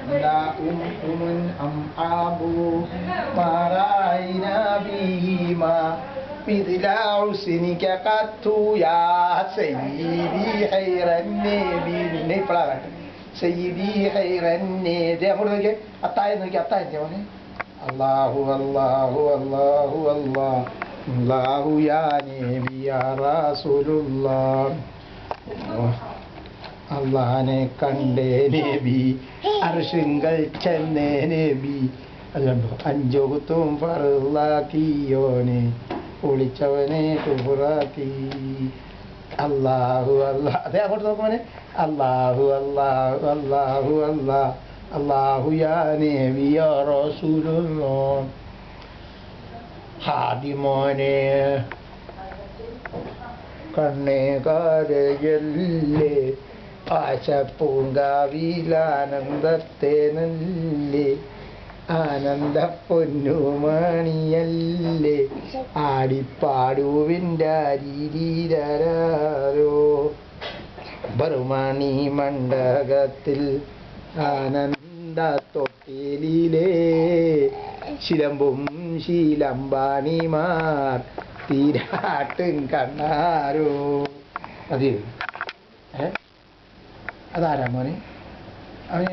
أم أبو ما رأينا بهما مثل حسنك قط يا سيدي خير النبي سيدي خير النبي അങ്ങോട്ട് നോക്കിയേ അത്താഴം നോക്കി അത്താഴം അല്ലാഹു അല്ലാഹു അല്ലാഹു അല്ലാഹു അല്ലാഹു യാ നബി യാ റസൂലുള്ളാഹ് അള്ളാനെ കണ്ടേ നബി അർശുങ്കൽ ചെന്നേ നബി അത് കണ്ടോ അഞ്ചോകത്തും ഫറുള്ളാക്കിയോനെ ഒളിച്ചവനെ കുഫറാക്കി അല്ലാഹു അല്ലാഹ് അതെ അങ്ങോട്ട് നോക്കുമോനെ അല്ലാഹു അല്ലാഹു അല്ലാഹു അല്ലാഹ് അല്ലാഹു യാ നബി യാ റസൂലുള്ളാഹ് ഹാദിമോനെ കണ്ണേ കരയല്ലേ ആശപ്പൂങ്കാവിലാനന്ദത്തെ നല്ലേ ആനന്ദ പൊന്നുമണിയല്ലേ ആടിപ്പാടുവിൻ്റെ അരീരാരോ ബറുമണി മണ്ഡകത്തിൽ ആനന്ദ തൊട്ടിലിലേ ശിലമ്പും ശീലമ്പാണിമാർ തീരാട്ടും കണ്ണാരോ അതെ അതാരാ മോനെ അവൻ